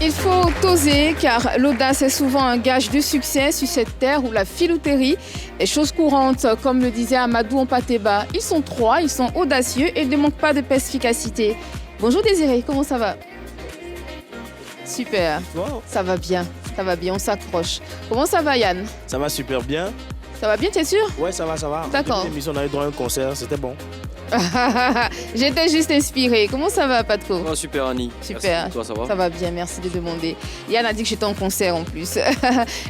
Il faut oser car l'audace est souvent un gage de succès sur cette terre où la filouterie est chose courante. Comme le disait Amadou Ompateba, ils sont trois, ils sont audacieux et ne manquent pas de perspicacité. Bonjour Désiré, comment ça va? Super, ça va bien, on s'accroche. Comment ça va Yann? Ça va super bien. Ça va bien, t'es sûr? Ouais, ça va. D'accord. L'émission, on a eu droit à un concert, c'était bon. J'étais juste inspirée. Comment ça va, Patko? Oh, super, Annie. Super. Merci. Toi, ça va? Ça va bien, merci de demander. Yann a dit que j'étais en concert en plus.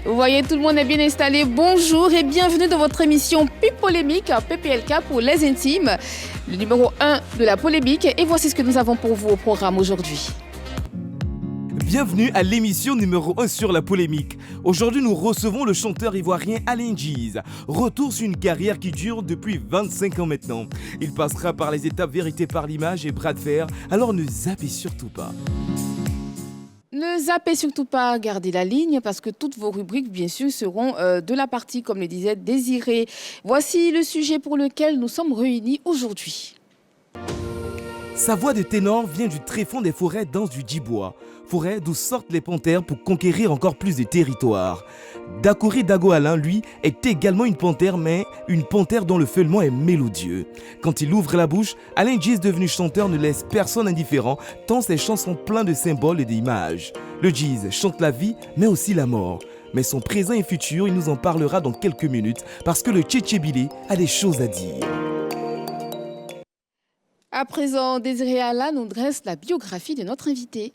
Vous voyez, tout le monde est bien installé. Bonjour et bienvenue dans votre émission Plus Polémique, PPLK pour les intimes, le numéro 1 de la polémique. Et voici ce que nous avons pour vous au programme aujourd'hui. Bienvenue à l'émission numéro 1 sur la polémique. Aujourd'hui, nous recevons le chanteur ivoirien Alain Djiz. Retour sur une carrière qui dure depuis 25 ans maintenant. Il passera par les étapes vérité par l'image et bras de fer, alors ne zappez surtout pas. Ne zappez surtout pas, gardez la ligne parce que toutes vos rubriques, bien sûr, seront de la partie, comme le disait Désiré. Voici le sujet pour lequel nous sommes réunis aujourd'hui. Sa voix de ténor vient du tréfonds des forêts denses du Djibois, forêt d'où sortent les panthères pour conquérir encore plus de territoires. Dakori Dago Alain, lui, est également une panthère, mais une panthère dont le feulement est mélodieux. Quand il ouvre la bouche, Alain Djiz, devenu chanteur, ne laisse personne indifférent, tant ses chants sont pleins de symboles et d'images. Le Djiz chante la vie, mais aussi la mort. Mais son présent et futur, il nous en parlera dans quelques minutes, parce que le Tchétchébilé a des choses à dire. À présent, Désiré Alla nous dresse la biographie de notre invité.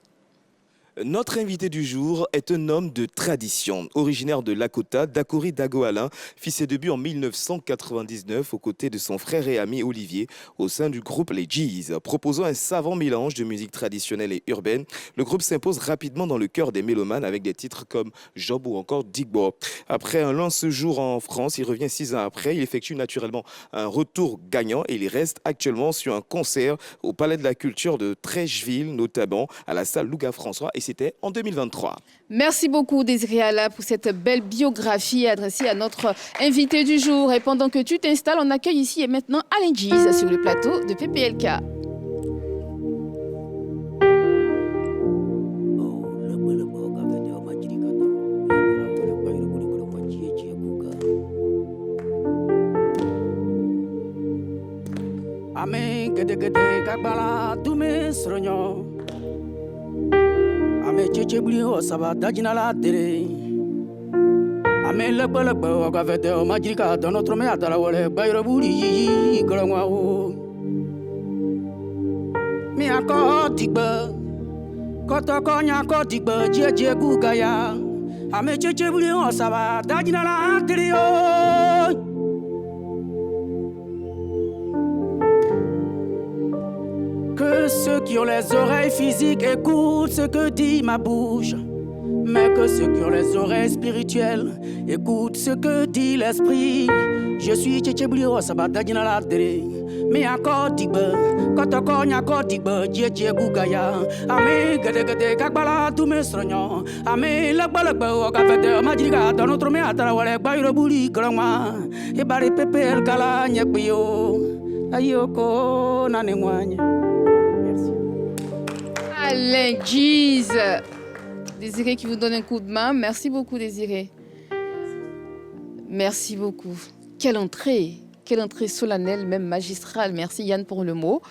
Notre invité du jour est un homme de tradition. Originaire de Lakota, Dakori Dago Alain fit ses débuts en 1999 aux côtés de son frère et ami Olivier au sein du groupe Les Djiz. Proposant un savant mélange de musique traditionnelle et urbaine, le groupe s'impose rapidement dans le cœur des mélomanes avec des titres comme Job ou encore Digbo. Après un long séjour en France, il revient 6 ans après. Il effectue naturellement un retour gagnant et il reste actuellement sur un concert au Palais de la Culture de Trècheville, notamment à la salle Louga-François. Et c'était en 2023. Merci beaucoup Désiré Alla pour cette belle biographie adressée à notre invité du jour. Et pendant que tu t'installes, on accueille ici et maintenant Alain Djiz sur le plateau de PPLK. Ame gede gede kagbala tume sronyo. Ame tchétchébouli o saba dajina la tere. Ame legbe o gavete o majirika dans notre me atala wole bayrobouli yi golongwa o. Mi ako digbe kotoko nya ko digbe jeje gugaya. Ame tchétchébouli o saba dajina la tere o. Que ceux qui ont les oreilles physiques écoutent ce que dit ma bouche. Mais que ceux qui ont les oreilles spirituelles écoutent ce que dit l'esprit. Je suis Tchétchébouli o sabadajina la tere. Mais encore digbe, kotoko nyako digbe, djedje gugaya. Ame gede gede kagbala tout me sronyo. Ame legbe o gavete majiriga dans notre me atara wale bayrobouli grama. E bari PPLK la nyekbiyo. Ayoko nane mwanye. Alain Djiz. Désiré qui vous donne un coup de main. Merci beaucoup Désiré. Merci beaucoup. Quelle entrée solennelle, même magistrale. Merci Yann pour le mot.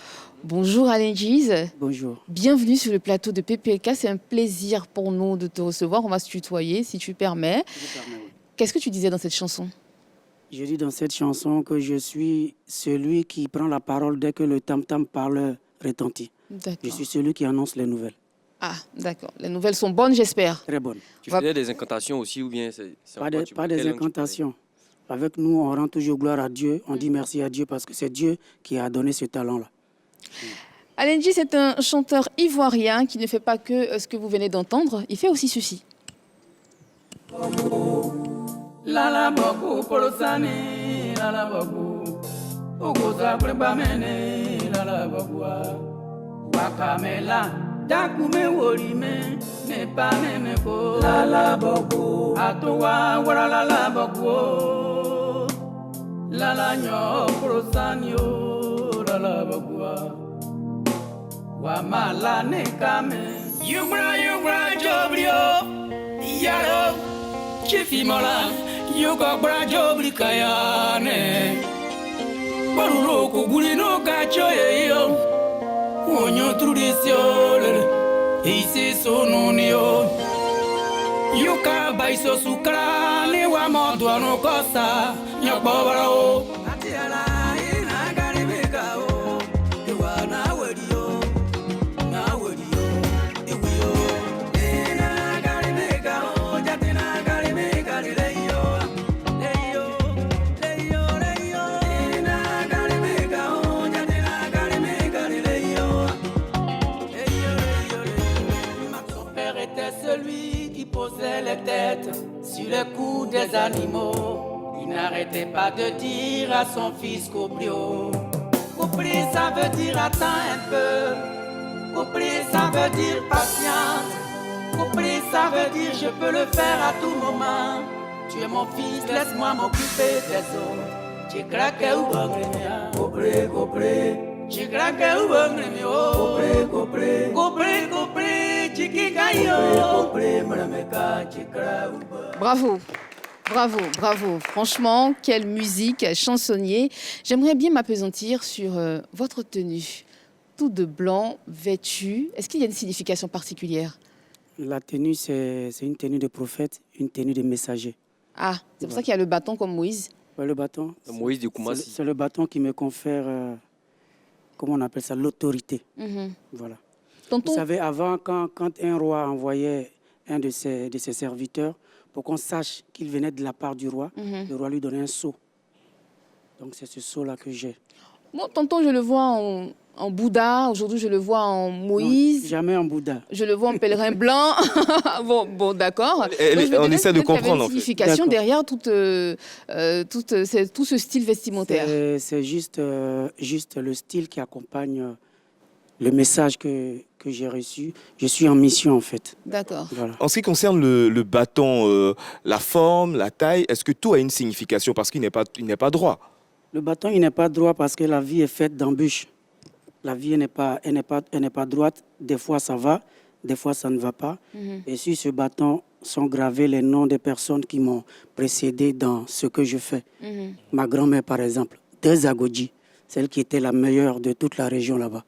Bonjour Alain Djiz. Bonjour. Bienvenue sur le plateau de PPLK. C'est un plaisir pour nous de te recevoir. On va se tutoyer si tu permets. Oui. Qu'est-ce que tu disais dans cette chanson? Je dis dans cette chanson que je suis celui qui prend la parole dès que le tam-tam parle retentit. Je suis celui qui annonce les nouvelles. Ah, d'accord. Les nouvelles sont bonnes, j'espère. Très bonnes. Tu faisais des incantations aussi ou bien c'est Pas des incantations. Avec nous, on rend toujours gloire à Dieu. On dit merci à Dieu parce que c'est Dieu qui a donné ce talent-là. Alain Djiz est un chanteur ivoirien qui ne fait pas que ce que vous venez d'entendre. Il fait aussi ceci. Lala boku polosani, lala boku. Ogoza prebamene, lala boku. Wakamela, dakume worime, ne pa meme ko. Lala boku. Atowa wara lala boku. Lala nyo polosani o, lala boku. Wamala ne kame. Yugra jobrio, yaro, chifimola, yugra jobri kayane. Barulo kugulino gacho yo, onyo traditionnel, ici sonunio. Yuka baiso sukra, ne wa mondo no costa, nyakbara o. Atiala ina garibika o, iwa na wedio. Celui qui posait les têtes sur les coups des animaux. Il n'arrêtait pas de dire à son fils Coprio. Copri, ça veut dire attends un peu. Copri, ça veut dire patience. Copri, ça veut dire je peux le faire à tout moment. Tu es mon fils, laisse-moi m'occuper des autres. Tu craques ou bangrémia. Copri, Copri. Tu craques ou bangrémia. Copri, Copri. Copri, Copri. Bravo, bravo, bravo. Franchement, quelle musique, chansonnier. J'aimerais bien m'appesantir sur votre tenue. Tout de blanc, vêtu. Est-ce qu'il y a une signification particulière? La tenue, c'est une tenue de prophète, une tenue de messager. Ah, c'est pour ça qu'il y a le bâton comme Moïse. Ouais, le bâton. Moïse de Koumassi. C'est le bâton qui me confère, comment on appelle ça, l'autorité. Voilà. Tonton... Vous savez, avant, quand un roi envoyait un de ses serviteurs pour qu'on sache qu'il venait de la part du roi, le roi lui donnait un sceau. Donc c'est ce sceau-là que j'ai. Bon, tonton, je le vois en Bouddha. Aujourd'hui, je le vois en Moïse. Non, jamais en Bouddha. Je le vois en pèlerin blanc. bon d'accord. On essaie de comprendre. Il y avait une signification derrière tout ce style vestimentaire. C'est juste le style qui accompagne le message que j'ai reçu. Je suis en mission, en fait. D'accord. Voilà. En ce qui concerne le bâton, la forme, la taille, est-ce que tout a une signification? Parce qu'il n'est pas droit. Le bâton, il n'est pas droit parce que la vie est faite d'embûches. La vie n'est pas droite. Des fois, ça va, des fois, ça ne va pas. Et sur ce bâton sont gravés les noms des personnes qui m'ont précédé dans ce que je fais. Ma grand-mère, par exemple, Dezagodji, celle qui était la meilleure de toute la région là-bas.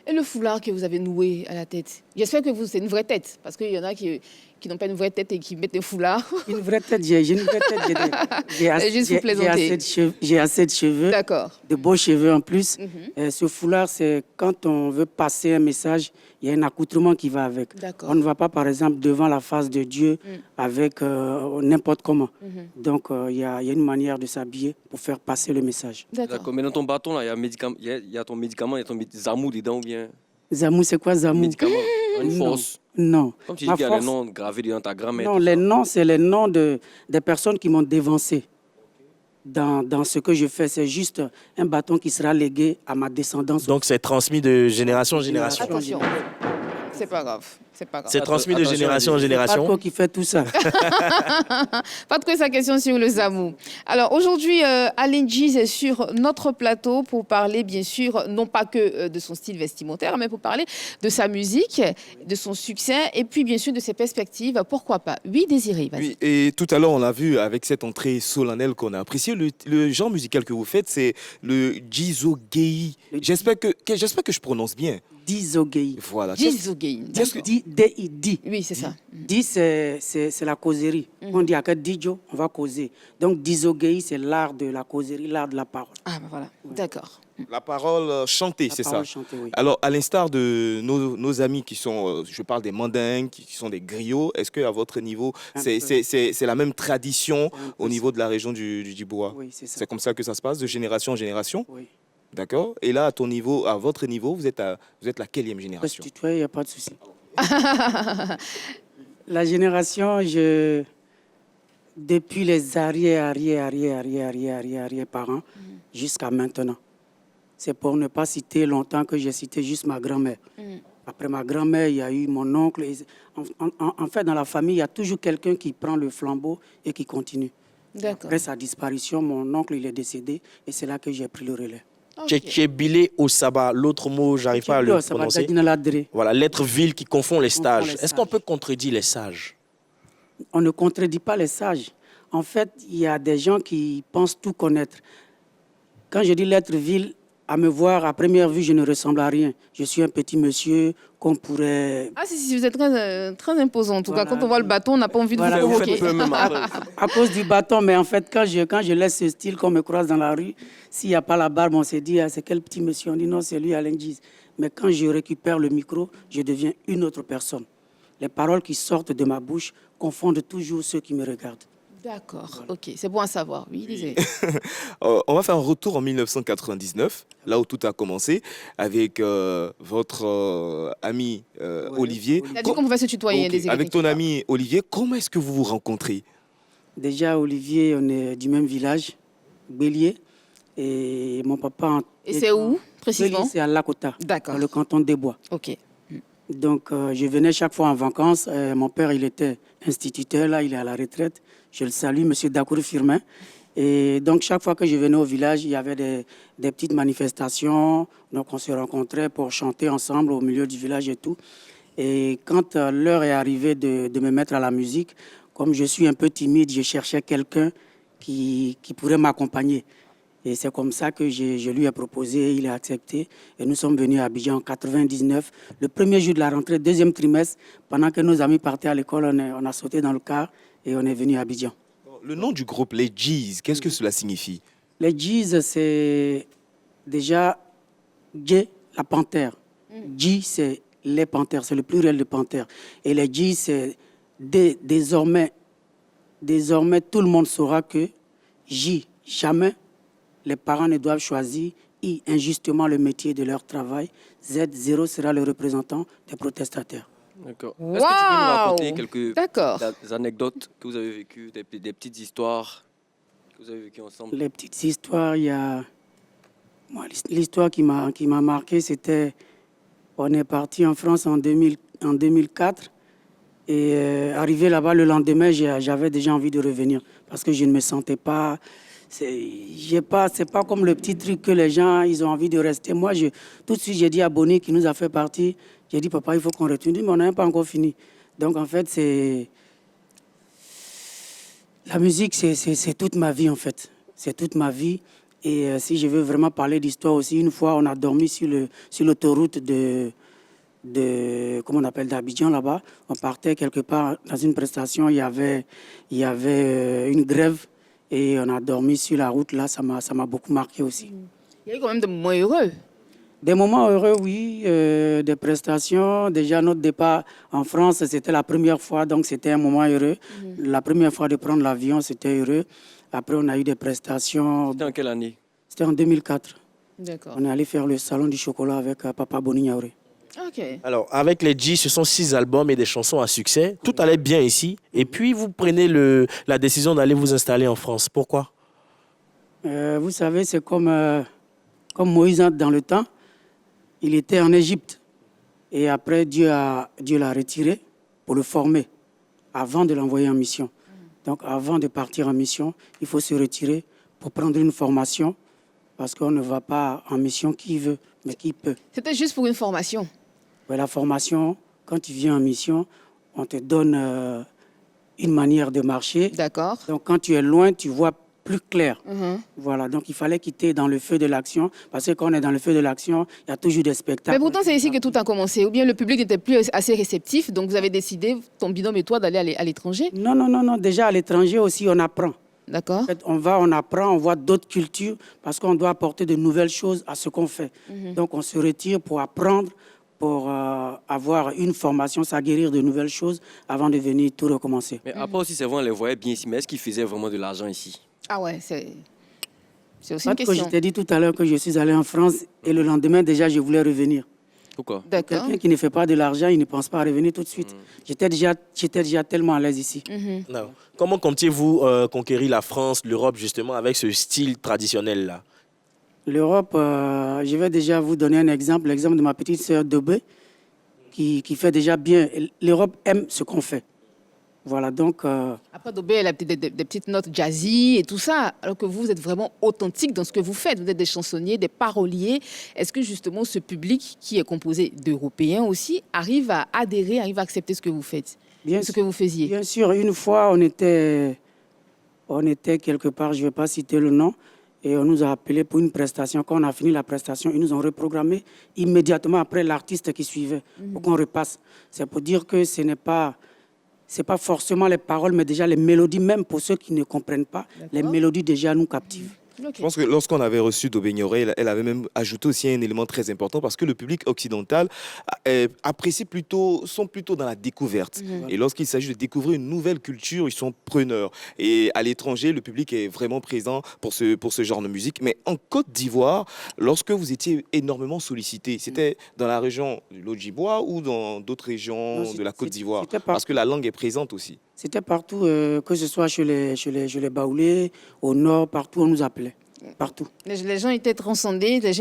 Et le foulard que vous avez noué à la tête? J'espère que c'est une vraie tête, parce qu'il y en a qui n'ont pas une vraie tête et qui mettent des foulards. Une vraie tête, j'ai une vraie tête. J'ai assez de cheveux. D'accord. De beaux cheveux en plus. Ce foulard, c'est quand on veut passer un message, il y a un accoutrement qui va avec. On ne va pas, par exemple, devant la face de Dieu avec n'importe comment. Donc, il y a une manière de s'habiller pour faire passer le message. D'accord. Mais dans ton bâton, là, il y a ton médicament, il y a ton zamou dedans ou bien? Zamou, c'est quoi Zamou? Médicament, une force. Non. Comme tu dis qu'il y a les noms gravés dans ta grand-mère. Non, les noms, c'est les noms des personnes qui m'ont dévancé. Dans ce que je fais, c'est juste un bâton qui sera légué à ma descendance. Donc c'est transmis de génération en génération. Attention, c'est pas grave. C'est transmis de génération en génération. Pas toi qui fais tout ça. Pas de sa question sur le zamou. Alors aujourd'hui, Alain Djiz est sur notre plateau pour parler, bien sûr, non pas que de son style vestimentaire, mais pour parler de sa musique, de son succès et puis bien sûr de ses perspectives. Pourquoi pas? Oui, Désiré, vas-y. Oui, et tout à l'heure, on l'a vu avec cette entrée solennelle qu'on a appréciée. Le genre musical que vous faites, c'est le Djizogei. J'espère que je prononce bien. Dizogei. Voilà. Dizogei. D-I-D. Oui, c'est ça. Di, c'est la causerie. On dit à quel Dijo, on va causer. Donc, Dizogei, c'est l'art de la causerie, l'art de la parole. Ah, ben voilà. D'accord. La parole chantée, c'est ça. Chantée, oui. Alors, à l'instar de nos amis qui sont, je parle des mandingues, qui sont des griots, est-ce qu'à votre niveau, c'est la même tradition au niveau de la région du Djiboua? Oui, c'est ça. C'est comme ça que ça se passe, de génération en génération? Oui. D'accord. Et là, à votre niveau, vous êtes la quelle génération? Il n'y a pas de souci. La génération, depuis les arrière-parents jusqu'à maintenant. C'est pour ne pas citer longtemps que j'ai cité juste ma grand-mère. Après ma grand-mère, il y a eu mon oncle. En fait, dans la famille, il y a toujours quelqu'un qui prend le flambeau et qui continue. Après sa disparition, mon oncle il est décédé et c'est là que j'ai pris le relais. Tchétchébile au Saba, l'autre mot, j'arrive pas à le prononcer. Voilà, l'être vil qui confond les sages. Est-ce qu'on peut contredire les sages? On ne contredit pas les sages. En fait, il y a des gens qui pensent tout connaître. Quand je dis l'être vil, à me voir, à première vue, je ne ressemble à rien. Je suis un petit monsieur qu'on pourrait... Ah si, vous êtes très imposant. En tout cas, Voilà. quand on voit le bâton, on n'a pas envie de vous provoquer. Vous faites peu même après. À cause du bâton, mais en fait, quand je laisse ce style, qu'on me croise dans la rue, s'il n'y a pas la barbe, on se dit, ah, c'est quel petit monsieur? On dit, non, c'est lui, Alain Giz. Mais quand je récupère le micro, je deviens une autre personne. Les paroles qui sortent de ma bouche confondent toujours ceux qui me regardent. D'accord, ok, c'est bon à savoir. Oui, disais. On va faire un retour en 1999, là où tout a commencé, avec votre ami Olivier. Il a dit qu'on pouvait se tutoyer. Ok. Désiré, Avec ton t'inquiète ami Olivier, comment est-ce que vous vous rencontrez? Déjà, Olivier, on est du même village, Bélier. Et mon papa... pas. Et c'est où, précisément? Bélier, c'est à Lakota, D'accord. dans le canton des Bois. Ok. Donc, je venais chaque fois en vacances. Mon père, il était instituteur, là, il est à la retraite. Je le salue, M. Dakourou Firmin. Et donc, chaque fois que je venais au village, il y avait des petites manifestations. Donc, on se rencontrait pour chanter ensemble au milieu du village et tout. Et quand l'heure est arrivée de me mettre à la musique, comme je suis un peu timide, je cherchais quelqu'un qui pourrait m'accompagner. Et c'est comme ça que je lui ai proposé, il a accepté. Et nous sommes venus à Abidjan en 99, le premier jour de la rentrée, deuxième trimestre. Pendant que nos amis partaient à l'école, on a sauté dans le car et on est venu à Abidjan. Le nom du groupe, les G's, qu'est-ce que cela signifie? Les G's, c'est déjà G, la panthère. G, c'est les panthères, c'est le pluriel de panthère. Et les G's, c'est désormais, tout le monde saura que J, jamais les parents ne doivent choisir. I, injustement le métier de leur travail. Z, 0 sera le représentant des protestataires. D'accord. Est-ce que tu peux nous raconter quelques D'accord. anecdotes que vous avez vécues, des petites histoires que vous avez vécues ensemble? Les petites histoires, il y a... Moi, l'histoire qui m'a marqué, c'était... On est parti en France en 2004. Et arrivé là-bas, le lendemain, j'avais déjà envie de revenir. Parce que je ne me sentais pas... C'est pas comme le petit truc que les gens ils ont envie de rester. Moi, tout de suite, j'ai dit à Bonnie qui nous a fait partie, j'ai dit, papa, il faut qu'on retourne. Mais on n'a même pas encore fini. Donc, en fait, la musique, c'est toute ma vie, en fait. C'est toute ma vie. Et si je veux vraiment parler d'histoire aussi, une fois, on a dormi sur l'autoroute comment on appelle, d'Abidjan, là-bas. On partait quelque part dans une prestation, il y avait une grève. Et on a dormi sur la route, là, ça m'a beaucoup marqué aussi. Il y a eu quand même des moments heureux. Des moments heureux, oui, des prestations. Déjà, notre départ en France, c'était la première fois, donc c'était un moment heureux. La première fois de prendre l'avion, c'était heureux. Après, on a eu des prestations. C'était en quelle année? C'était en 2004. D'accord. On est allé faire le salon du chocolat avec Papa Boni Niaouré. Ok. Alors, avec les G, ce sont 6 albums et des chansons à succès. Tout allait bien ici. Et puis, vous prenez la décision d'aller vous installer en France. Pourquoi? Vous savez, c'est comme Moïse dans le temps. Il était en Égypte. Et après, Dieu l'a retiré pour le former avant de l'envoyer en mission. Donc, avant de partir en mission, il faut se retirer pour prendre une formation parce qu'on ne va pas en mission qui veut, mais qui peut. C'était juste pour une formation. Ouais, la formation, quand tu viens en mission, on te donne une manière de marcher. D'accord. Donc, quand tu es loin, tu vois plus clair. Voilà, donc il fallait quitter dans le feu de l'action, parce que quand on est dans le feu de l'action, il y a toujours des spectacles. Mais pourtant, c'est ici que tout a commencé. Ou bien le public n'était plus assez réceptif, donc vous avez décidé, ton binôme et toi, d'aller à l'étranger. Non. Déjà, à l'étranger aussi, on apprend. D'accord. En fait, on apprend, on voit d'autres cultures, parce qu'on doit apporter de nouvelles choses à ce qu'on fait. Donc, on se retire pour apprendre, pour avoir une formation, s'aguerrir de nouvelles choses avant de venir tout recommencer. Mais après aussi, c'est vrai, on les voyait bien ici. Mais est-ce qu'ils faisaient vraiment de l'argent ici? Ah ouais, c'est aussi une Que je question. t'ai dit tout à l'heure que je suis allé en France et le lendemain, déjà, je voulais revenir. Pourquoi? D'accord. Quelqu'un qui ne fait pas de l'argent, il ne pense pas à revenir tout de suite. J'étais déjà tellement à l'aise ici. Non. Comment comptiez-vous conquérir la France, l'Europe, justement, avec ce style traditionnel-là? L'Europe, je vais déjà vous donner un exemple, l'exemple de ma petite sœur Dobé, qui fait déjà bien. L'Europe aime ce qu'on fait. Voilà, donc... Après, Dobé, elle a des petites notes jazzy et tout ça, alors que vous êtes vraiment authentique dans ce que vous faites. Vous êtes des chansonniers, des paroliers. Est-ce que justement ce public, qui est composé d'Européens aussi, arrive à adhérer, arrive à accepter ce que vous faites, ce que vous faisiez? Bien sûr, une fois, on était quelque part, je ne vais pas citer le nom, et on nous a appelés pour une prestation. Quand on a fini la prestation, ils nous ont reprogrammé immédiatement après l'artiste qui suivait, pour qu'on repasse. C'est pour dire que ce n'est pas forcément les paroles, mais déjà les mélodies, même pour ceux qui ne comprennent pas, les mélodies déjà nous captivent. Okay. Je pense que lorsqu'on avait reçu Dobé Ignoré, elle avait même ajouté aussi un élément très important parce que le public occidental sont plutôt dans la découverte. Et lorsqu'il s'agit de découvrir une nouvelle culture, ils sont preneurs. Et à l'étranger, le public est vraiment présent pour ce genre de musique. Mais en Côte d'Ivoire, lorsque vous étiez énormément sollicité, c'était dans la région de l'Odjibois ou dans d'autres régions de la Côte d'Ivoire? Parce que la langue est présente aussi. C'était partout, que ce soit chez les Baoulés, au nord, partout, on nous appelait. Partout. Les gens étaient transcendés, les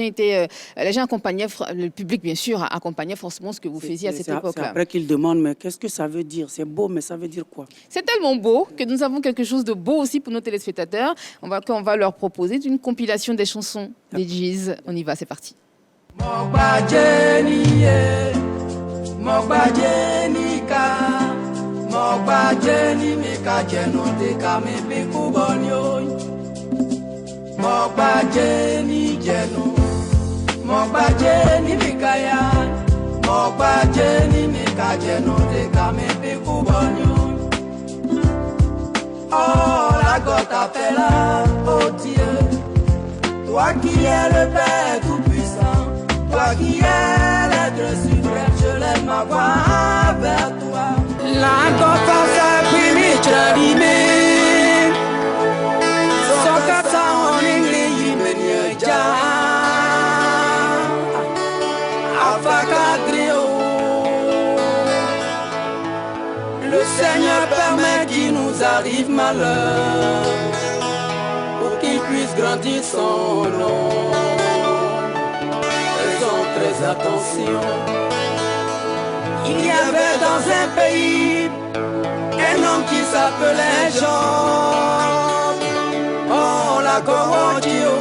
gens accompagnaient, le public bien sûr accompagnait forcément ce que vous faisiez à cette époque-là. C'est après qu'ils demandent, mais qu'est-ce que ça veut dire? C'est beau, mais ça veut dire quoi? C'est tellement beau que nous avons quelque chose de beau aussi pour nos téléspectateurs. On va leur proposer une compilation des chansons des Djiz. On y va, c'est parti. Mogba jeni jenu, mogba jeni mikaya, mogba jeni mika jenu de kame piku bonyo. Oh la gota fela, oh Dieu, toi qui es le Père tout-puissant, toi qui es l'être suprême, je lève ma voix vers toi. La gota se primi tradime. Le Seigneur permet qu'il nous arrive malheur pour qu'il puisse grandir son nom. Faisons très attention. Il y avait dans un pays un homme qui s'appelait Job. Oh la Corodio.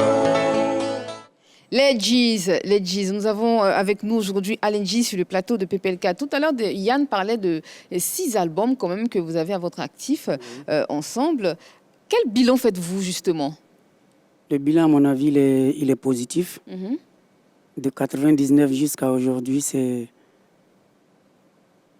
Les Djiz. Nous avons avec nous aujourd'hui Alain Djiz sur le plateau de PPLK. Tout à l'heure, Yann parlait de 6 albums quand même que vous avez à votre actif ensemble. Quel bilan faites-vous justement? Le bilan, à mon avis, il est positif. De 99 jusqu'à aujourd'hui, c'est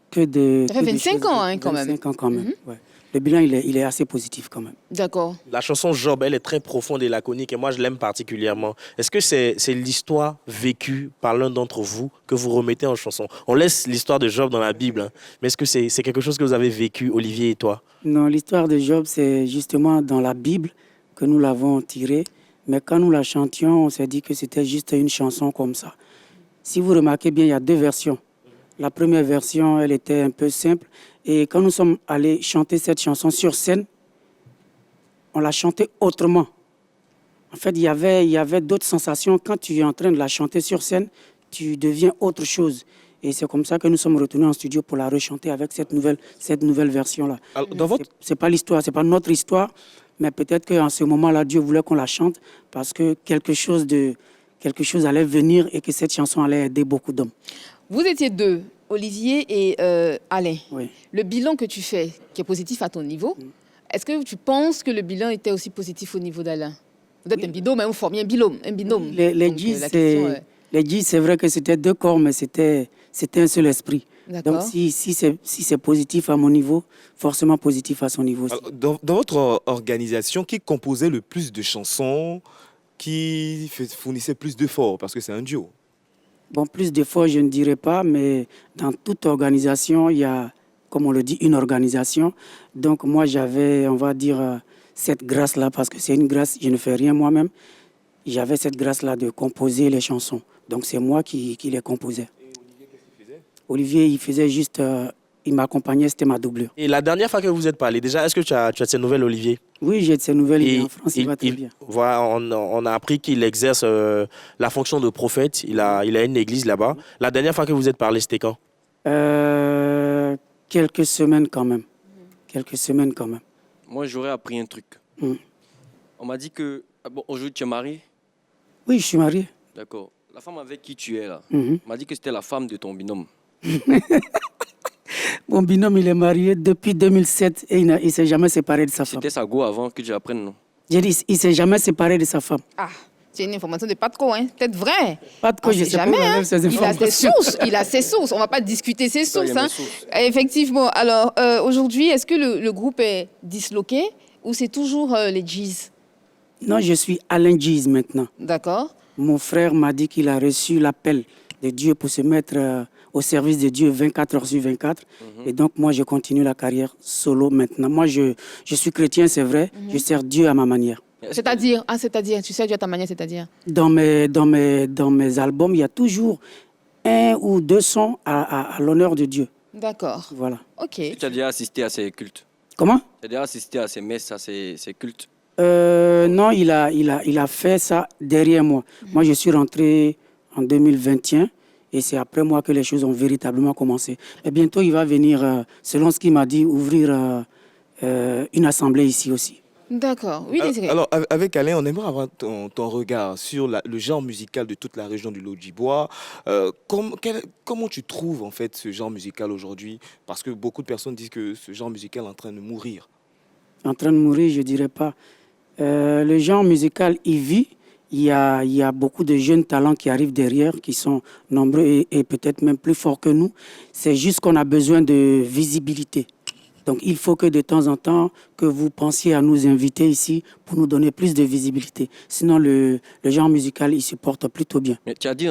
que de... Ça fait 25 ans quand même. 25 ans quand même, ouais. Le bilan, il est assez positif quand même. D'accord. La chanson Job, elle est très profonde et laconique et moi, je l'aime particulièrement. Est-ce que c'est l'histoire vécue par l'un d'entre vous que vous remettez en chanson? On laisse l'histoire de Job dans la Bible, hein, mais est-ce que c'est quelque chose que vous avez vécu, Olivier et toi? Non, l'histoire de Job, c'est justement dans la Bible que nous l'avons tirée. Mais quand nous la chantions, on s'est dit que c'était juste une chanson comme ça. Si vous remarquez bien, il y a 2 versions. La première version, elle était un peu simple. Et quand nous sommes allés chanter cette chanson sur scène, on l'a chantée autrement. En fait, il y avait d'autres sensations. Quand tu es en train de la chanter sur scène, tu deviens autre chose. Et c'est comme ça que nous sommes retournés en studio pour la rechanter avec cette nouvelle version-là. C'est pas l'histoire, c'est pas notre histoire, mais peut-être qu'en ce moment-là, Dieu voulait qu'on la chante parce que quelque chose allait venir et que cette chanson allait aider beaucoup d'hommes. Vous étiez 2, Olivier et Alain. Oui. Le bilan que tu fais, qui est positif à ton niveau, est-ce que tu penses que le bilan était aussi positif au niveau d'Alain? Vous êtes un binôme, vous formiez un binôme. Les Djiz, c'est vrai que c'était 2 corps, mais c'était un seul esprit. Donc si c'est positif à mon niveau, forcément positif à son niveau aussi. Alors, dans votre organisation, qui composait le plus de chansons, qui fournissait plus d'efforts? Parce que c'est un duo. Bon, plus d'efforts, je ne dirais pas, mais dans toute organisation, il y a, comme on le dit, une organisation. Donc moi, j'avais, on va dire, cette grâce-là, parce que c'est une grâce, je ne fais rien moi-même. J'avais cette grâce-là de composer les chansons. Donc c'est moi qui les composais. Et Olivier, qu'est-ce qu'il faisait? Olivier, il faisait juste... il m'accompagnait, c'était ma doublure. Et la dernière fois que vous êtes parlé, déjà, est-ce que tu as de ces nouvelles, Olivier? Oui, j'ai de ces nouvelles. Il est en France, il va très bien. Voilà, on a appris qu'il exerce la fonction de prophète. Il a une église là-bas. La dernière fois que vous êtes parlé, c'était quand? Quelques semaines quand même. quelques semaines quand même. Moi, j'aurais appris un truc. On m'a dit que... Ah bon, aujourd'hui, tu es marié? Oui, je suis marié. D'accord. La femme avec qui tu es là, Mhm. m'a dit que c'était la femme de ton binôme. Mon binôme, il est marié depuis 2007 et il ne s'est jamais séparé de sa femme. C'était sa go avant que tu apprennes, non? J'ai dit, il ne s'est jamais séparé de sa femme. Ah, c'est une information de pas trop, hein. Peut-être vrai. Pas de On quoi, je sait sais pas jamais, où il hein. enlève ces Il a ses informations. sources. Il a ses sources. On va pas discuter ses Ça, il y sources. a mes Hein. sources. Effectivement. Alors, aujourd'hui, est-ce que le groupe est disloqué ou c'est toujours les G's? Non, je suis Alain Giz maintenant. D'accord. Mon frère m'a dit qu'il a reçu l'appel de Dieu pour se mettre au service de Dieu 24 heures sur 24. Et donc, moi, je continue la carrière solo maintenant. Moi, je suis chrétien, c'est vrai. Je sers Dieu à ma manière. C'est-à-dire, tu sais, Dieu à ta manière, c'est-à-dire. Dans mes albums, il y a toujours un ou deux sons à l'honneur de Dieu. D'accord. Voilà. Ok. Tu as déjà assisté à ces cultes? Comment? Tu as déjà assisté à ces messes, à ces cultes? Non, il a fait ça derrière moi. Moi, je suis rentré en 2021 et c'est après moi que les choses ont véritablement commencé. Et bientôt, il va venir, selon ce qu'il m'a dit, ouvrir une assemblée ici aussi. D'accord. Oui, Désiré. Alors, avec Alain, on aimerait avoir ton regard sur le genre musical de toute la région du Lodjibois. Comment tu trouves en fait ce genre musical aujourd'hui? Parce que beaucoup de personnes disent que ce genre musical est en train de mourir. En train de mourir, je ne dirais pas. Le genre musical, il vit. Il y a beaucoup de jeunes talents qui arrivent derrière, qui sont nombreux et peut-être même plus forts que nous. C'est juste qu'on a besoin de visibilité. Donc, il faut que de temps en temps, que vous pensiez à nous inviter ici pour nous donner plus de visibilité. Sinon, le genre musical, il se porte plutôt bien. Mais tu as dit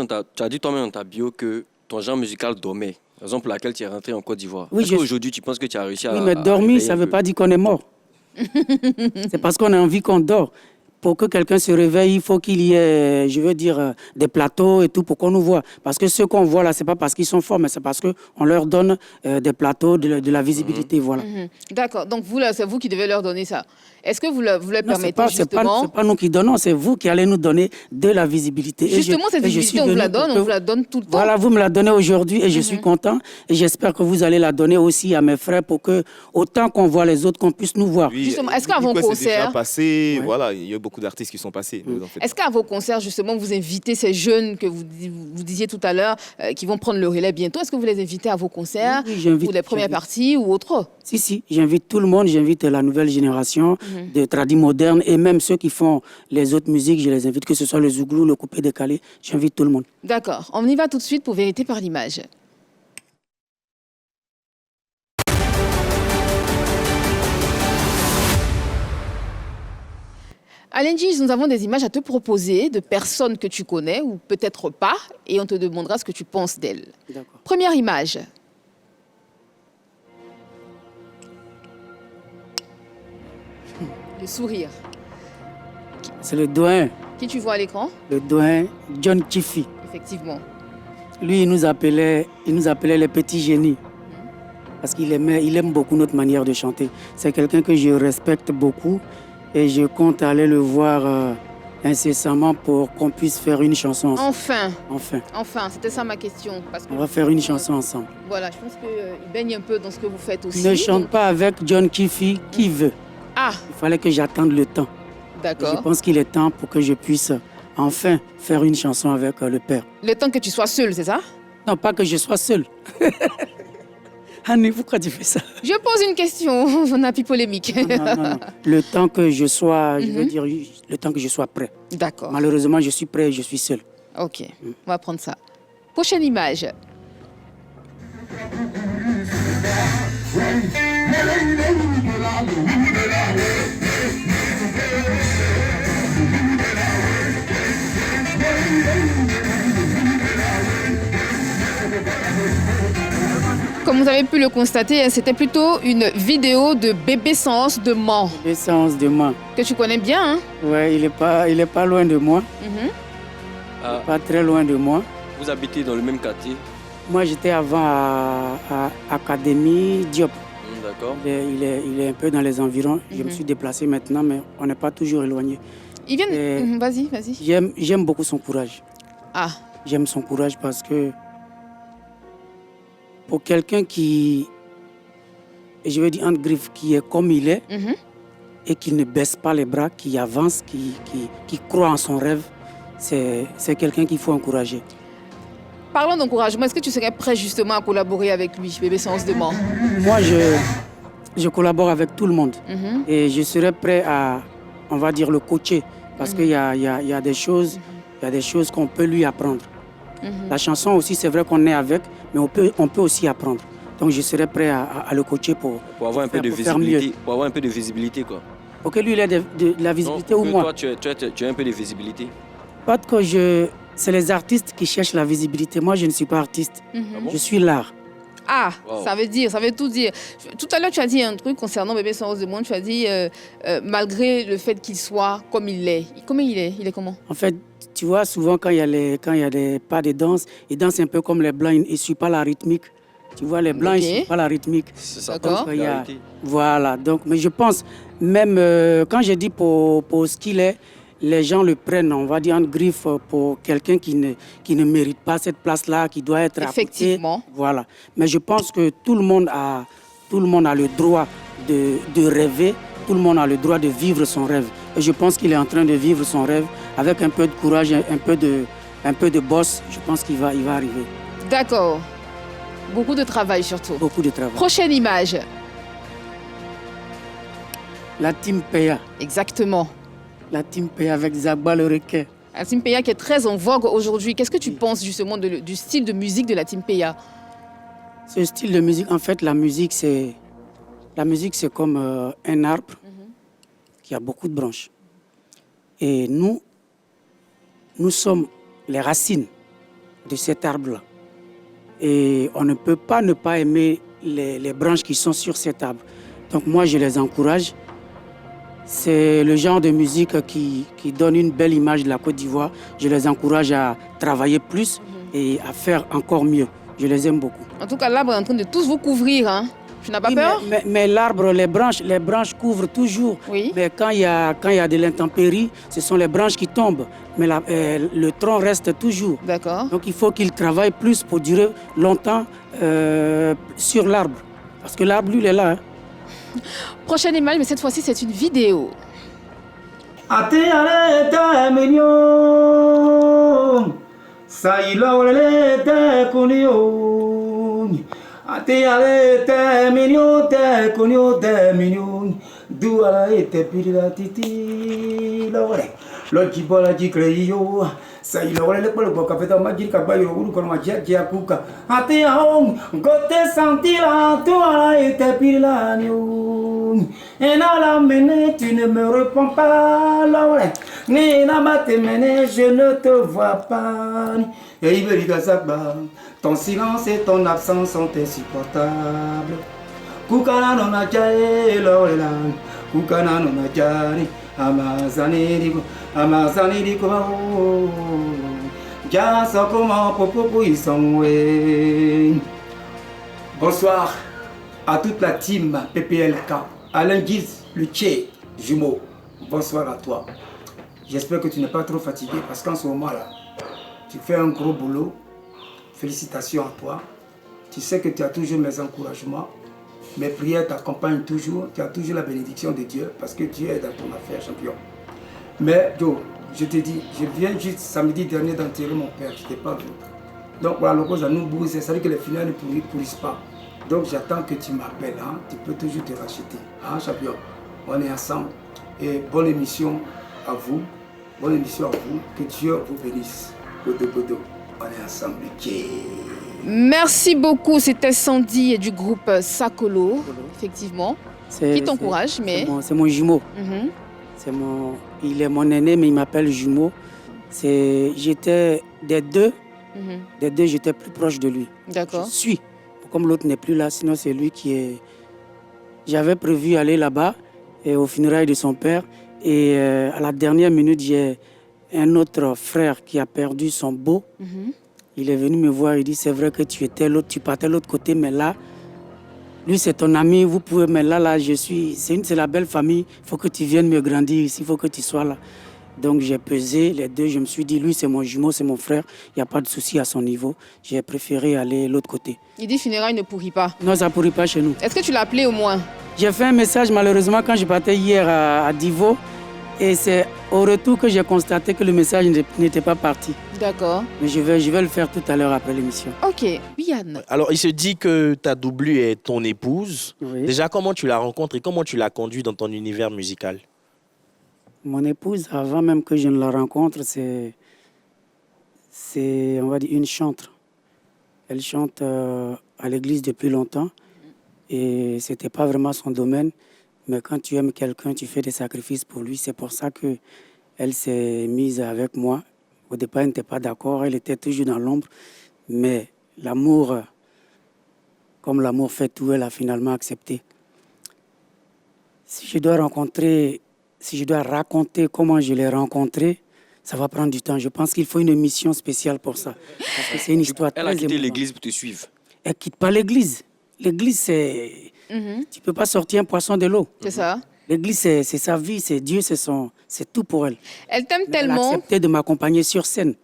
toi-même dans ta bio que ton genre musical dormait. Raison pour laquelle tu es rentré en Côte d'Ivoire. Oui, Est-ce qu'aujourd'hui, tu penses que tu as réussi à... Oui, mais à dormir, réveiller ça un ne veut peu? pas dire qu'on est mort. C'est parce qu'on a envie qu'on dort. Pour que quelqu'un se réveille, il faut qu'il y ait, je veux dire, des plateaux et tout pour qu'on nous voit. Parce que ceux qu'on voit là, ce n'est pas parce qu'ils sont forts, mais c'est parce qu'on leur donne des plateaux, de la visibilité. Voilà. D'accord. Donc, vous, là, c'est vous qui devez leur donner ça. Est-ce que vous leur Non, permettez justement... c'est pas nous qui donnons, c'est vous qui allez nous donner de la visibilité. Justement, cette visibilité, on vous la donne, on vous la donne tout le temps. Voilà, vous me la donnez aujourd'hui et je suis content. Et j'espère que vous allez la donner aussi à mes frères pour que, autant qu'on voit les autres, qu'on puisse nous voir. Oui, Justement, est-ce qu'à vos c'est concerts- déjà passé, Ouais. voilà, il y a beaucoup d'artistes qui sont passés. Ne vous en faites Est-ce qu'à vos concerts, justement, vous invitez ces jeunes que vous disiez tout à l'heure, qui vont prendre le relais bientôt? Est-ce que vous les invitez à vos concerts Oui, j'invite- pour les premières j'invite. parties ou autres? Si, j'invite tout le monde, j'invite la nouvelle génération de tradis modernes et même ceux qui font les autres musiques, je les invite, que ce soit le zouglou, le coupé décalé, j'invite tout le monde. D'accord. On y va tout de suite pour Vérité par l'image. Alain Gis, nous avons des images à te proposer de personnes que tu connais ou peut-être pas, et on te demandera ce que tu penses d'elles. D'accord. Première image. Le sourire. C'est le doyen Qui tu vois à l'écran? John Kiffy. Effectivement. Lui, il nous appelait les petits génies. Parce qu'il aime beaucoup notre manière de chanter. C'est quelqu'un que je respecte beaucoup et je compte aller le voir incessamment pour qu'on puisse faire une chanson ensemble. Enfin, c'était ça ma question. Parce que, On va faire une chanson ensemble. voilà, je pense qu'il baigne un peu dans ce que vous faites aussi. Ne chante donc- pas avec John Kiffy qui veut. Ah, Il fallait que j'attende le temps. Je d'accord. pense qu'il est temps pour que je puisse enfin faire une chanson avec le père. Le temps que tu sois seul, c'est ça? Non, pas que je sois seul. Annie, pourquoi tu fais ça? Je pose une question, on a plus polémique. Non. Le temps que je sois, je veux dire, le temps que je sois prêt. D'accord. Malheureusement, je suis prêt et je suis seul. Ok, on va prendre ça. Prochaine image. Comme vous avez pu le constater, c'était plutôt une vidéo de bébé Sens de Mans, L'essence de moi. que tu connais bien, hein? Ouais, il est pas loin de moi, Mhm. Ah, pas très loin de moi. vous habitez dans le même quartier? Moi, j'étais avant à Académie Diop. D'accord. Il est un peu dans les environs. Je me suis déplacé maintenant, mais on n'est pas toujours éloigné. Ils viennent... Et- Mhm, vas-y, vas-y. J'aime beaucoup son courage. Ah, J'aime son courage parce que pour quelqu'un qui je veux dire, Ant Griff, qui est comme il est Mhm. et qui ne baisse pas les bras, qui avance, qui croit en son rêve, c'est quelqu'un qu'il faut encourager. Parlons d'encouragement. Est-ce que tu serais prêt justement à collaborer avec lui, Bébé Sens Demain? Moi, je collabore avec tout le monde Mhm. et je serai prêt à, on va dire, le coacher parce qu'il y a des choses, qu'on peut lui apprendre. Mhm. La chanson aussi, c'est vrai qu'on est avec, mais on peut aussi apprendre. Donc, je serai prêt à le coacher pour avoir un peu de faire mieux. visibilité. Pour avoir un peu de visibilité, quoi. Pour que lui, il ait de la visibilité Non, ou que moi. toi, tu as un peu de visibilité. Pas que c'est les artistes qui cherchent la visibilité. Moi, je ne suis pas artiste. Mhm. Ah bon? Je suis l'art. Ah, Wow. ça veut tout dire. Tout à l'heure, tu as dit un truc concernant Bébé Sans Rose de Monde. Tu as dit, malgré le fait qu'il soit comme il est. Comment il est? Il est comment? En fait, tu vois, souvent, quand il y a des pas de danse, ils dansent un peu comme les Blancs. Ils ne suivent pas la rythmique. Tu vois, les Blancs, Ok. ils ne suivent pas la rythmique. C'est ça. D'accord. Donc, il y a- Vérité. Voilà. Donc, mais je pense, même quand je dis pour ce qu'il est, les gens le prennent, on va dire, en griffe pour quelqu'un qui ne mérite pas cette place-là, qui doit être à côté. Effectivement. Voilà. Mais je pense que tout le monde a le droit de rêver, tout le monde a le droit de vivre son rêve. Et je pense qu'il est en train de vivre son rêve avec un peu de courage, un peu de boss. Je pense qu'il va arriver. D'accord. Beaucoup de travail surtout. Beaucoup de travail. Prochaine image. La team Peya. Exactement. La team Peya avec Zagba le requin. La Team Peya qui est très en vogue aujourd'hui. Qu'est-ce que tu penses justement du style de musique de la Team Peya? Ce style de musique, en fait, la musique, c'est comme un arbre qui a beaucoup de branches. Et nous sommes les racines de cet arbre-là. Et on ne peut pas ne pas aimer les branches qui sont sur cet arbre. Donc moi, je les encourage. C'est le genre de musique qui donne une belle image de la Côte d'Ivoire. Je les encourage à travailler plus et à faire encore mieux. Je les aime beaucoup. En tout cas, l'arbre est en train de tous vous couvrir. Hein. Tu n'as pas Oui, peur? mais l'arbre, les branches couvrent toujours. Oui. Mais quand il y a de l'intempérie, ce sont les branches qui tombent. Mais le tronc reste toujours. D'accord. Donc il faut qu'il travaille plus pour durer longtemps sur l'arbre. Parce que l'arbre, lui, il est là. Hein. Prochaine image, mais cette fois-ci, c'est une vidéo. Ate ale te mignon, ça y le te conio. Ate ale te mignon, d'où ala te pirila titi lore. Lo jibola jikreyo, ça y le polo capeta magic cabayo uru con magia kuka. Ate aon, gote sentira, tu ala te pirila nio. Et dans la mène, tu ne me réponds pas, Laure. Ni la matin mène, je ne te vois pas. Et Iberiga Zagba, ton silence et ton absence sont insupportables. Kukana non a jae, Laure la. Kukana non a jae, Amazani digo, Dia so comment popo ils sont ouais. Bonsoir à toute la team PPLK. Alain Guiz, le Tché, jumeau, bonsoir à toi. J'espère que tu n'es pas trop fatigué parce qu'en ce moment-là, tu fais un gros boulot. Félicitations à toi. Tu sais que tu as toujours mes encouragements. Mes prières t'accompagnent toujours. Tu as toujours la bénédiction de Dieu parce que Dieu est dans ton affaire, champion. Mais Joe, je te dis, je viens juste samedi dernier d'enterrer mon père. Je ne t'ai pas vu. Donc voilà, le cause à nous bouger, ça veut dire que les finales ne pourrissent pas. Donc j'attends que tu m'appelles, hein. Tu peux toujours te racheter, hein, champion. On est ensemble et bonne émission à vous, bonne émission à vous, que Dieu vous bénisse. Bodo, bodo. On est ensemble, okay. Merci beaucoup. C'était Sandy du groupe Sakolo, effectivement, qui t'encourage. Mais... C'est mon jumeau. Mhm. Il est mon aîné, mais il m'appelle jumeau. J'étais des deux, j'étais plus proche de lui. D'accord. Je suis. Comme l'autre n'est plus là, sinon c'est lui qui est... J'avais prévu aller là-bas, au funérailles de son père. Et à la dernière minute, j'ai un autre frère qui a perdu son beau. Il est venu me voir, il dit, c'est vrai que tu partais de l'autre côté, mais là, lui c'est ton ami, vous pouvez, mais là, c'est la belle famille, il faut que tu viennes me grandir ici, il faut que tu sois là. Donc j'ai pesé les deux, je me suis dit, lui c'est mon jumeau, c'est mon frère, il n'y a pas de souci à son niveau. J'ai préféré aller de l'autre côté. Il dit funérailles ne pourrit pas. Non, ça ne pourrit pas chez nous. Est-ce que tu l'as appelé au moins? J'ai fait un message malheureusement quand je partais hier à Divo. Et c'est au retour que j'ai constaté que le message n'était pas parti. D'accord. Mais je vais le faire tout à l'heure après l'émission. Ok, Yann. Alors, il se dit que ta doublure est ton épouse. Oui. Déjà, comment tu la rencontres et comment tu la conduis dans ton univers musical? Mon épouse, avant même que je ne la rencontre, c'est on va dire, une chantre. Elle chante à l'église depuis longtemps et ce n'était pas vraiment son domaine. Mais quand tu aimes quelqu'un, tu fais des sacrifices pour lui. C'est pour ça qu'elle s'est mise avec moi. Au départ, elle n'était pas d'accord. Elle était toujours dans l'ombre. Mais l'amour, comme l'amour fait tout, elle a finalement accepté. Si je dois raconter comment je l'ai rencontré, ça va prendre du temps. Je pense qu'il faut une émission spéciale pour ça. Parce que c'est une histoire très Elle a quitté émouvante. l'église pour te suivre. Elle ne quitte pas l'église. L'église, c'est... Tu ne peux pas sortir un poisson de l'eau. C'est ça. L'église, c'est sa vie, c'est Dieu, c'est tout pour elle. Elle t'aime Mais elle a tellement. accepté de m'accompagner sur scène.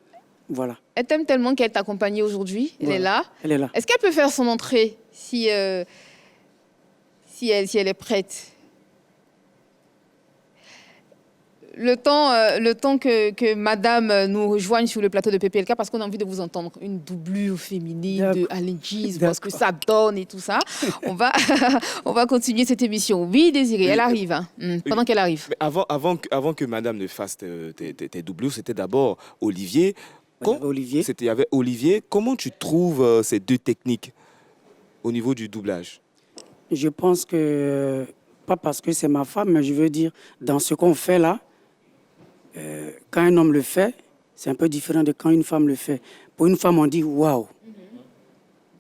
Voilà. Elle t'aime tellement qu'elle t'accompagne aujourd'hui. Elle Voilà. est là. Elle est là. Est-ce qu'elle peut faire son entrée si elle est prête? Le temps que madame nous rejoigne sur le plateau de PPLK, parce qu'on a envie de vous entendre une doublure féminine de Alain Giz, voir ce que ça donne et tout ça. On va continuer cette émission. Oui, Désiré, elle arrive. Hein. Pendant qu'elle arrive. Mais avant que madame ne fasse tes doublures, c'était d'abord Olivier. Il y avait Olivier. Il y avait Olivier. Comment tu trouves ces deux techniques au niveau du doublage? Je pense que, pas parce que c'est ma femme, mais je veux dire, dans ce qu'on fait là, quand un homme le fait, c'est un peu différent de quand une femme le fait. Pour une femme, on dit waouh.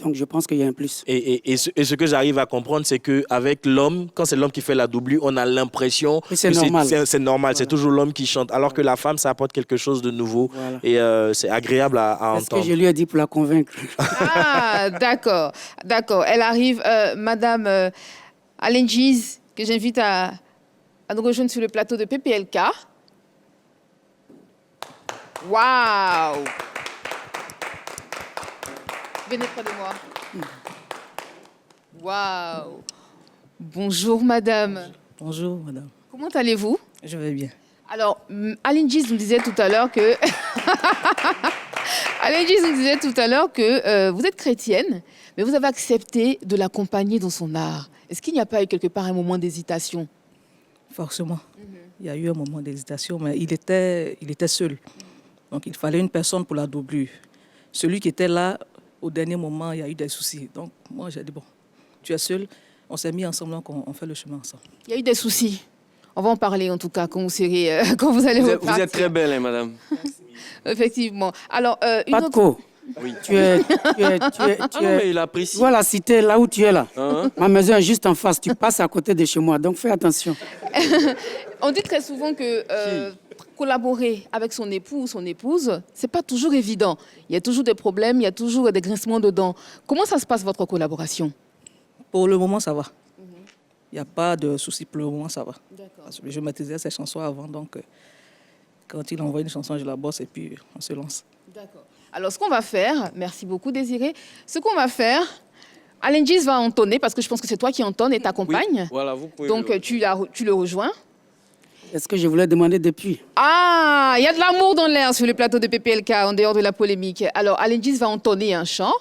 Donc je pense qu'il y a un plus. Et ce que j'arrive à comprendre, c'est qu'avec l'homme, quand c'est l'homme qui fait la doublure, on a l'impression que c'est normal. C'est normal, Voilà. c'est toujours l'homme qui chante. Alors que la femme, ça apporte quelque chose de nouveau. Voilà. Et c'est agréable à C'est ce que entendre. je lui ai dit pour la convaincre. Ah, d'accord. D'accord. Elle arrive, madame Alain Giz, que j'invite à nous rejoindre sur le plateau de PPLK. Waouh! Venez près de moi. Waouh! Bonjour, madame. Bonjour, madame. Comment allez-vous? Je vais bien. Alors, Alain Giz nous disait tout à l'heure que... Alain Giz nous disait tout à l'heure que vous êtes chrétienne, mais vous avez accepté de l'accompagner dans son art. Est-ce qu'il n'y a pas eu quelque part un moment d'hésitation? Forcément. Il y a eu un moment d'hésitation, mais il était seul. Donc, il fallait une personne pour la doublure. Celui qui était là, au dernier moment, il y a eu des soucis. Donc, moi, j'ai dit, bon, tu es seul. On s'est mis ensemble, donc on fait le chemin ensemble. Il y a eu des soucis. On va en parler en tout cas quand vous allez Vous repartir. êtes très belle, hein, madame. Effectivement. Alors, une autre... Patco, Oui. tu es, Ah non, mais il apprécie. tu vois la cité là où tu es là. Hein? Ma maison est juste en face. Tu passes à côté de chez moi. Donc fais attention. On dit très souvent que collaborer avec son époux ou son épouse, c'est pas toujours évident. Il y a toujours des problèmes, il y a toujours des grincements de dents. Comment ça se passe, votre collaboration? Pour le moment, ça va. Il n'y a pas de soucis. Pour le moment, ça va. Parce que je maîtrisais ses chansons avant, donc quand il envoie une chanson, je la bosse et puis on se lance. D'accord. Alors, ce qu'on va faire, merci beaucoup Désiré, ce qu'on va faire, Alain Giz va entonner, parce que je pense que c'est toi qui entonnes et t'accompagne. Oui, voilà, vous pouvez. Donc, tu le rejoins. Est-ce que je voulais demander depuis? Ah, il y a de l'amour dans l'air sur le plateau de PPLK, en dehors de la polémique. Alors, Alain Giz va entonner un chant.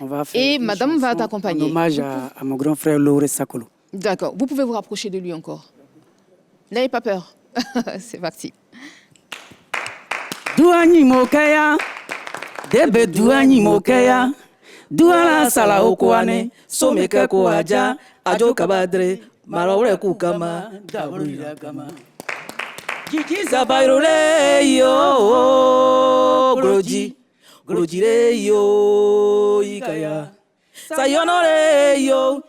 On va faire Et une madame va chanson t'accompagner. En hommage à mon grand frère Lauré Sakolo. D'accord. Vous pouvez vous rapprocher de lui encore. N'ayez pas peur. C'est parti. Douani Mokeya, Debe Douani Mokeya, Douala Sala Okwane, Someke ko aja, ajo kabadre, marawre kukama, dabrira kama. Gigi sabairole yo, groji, grojire yo, ikaya. Sayonore yo,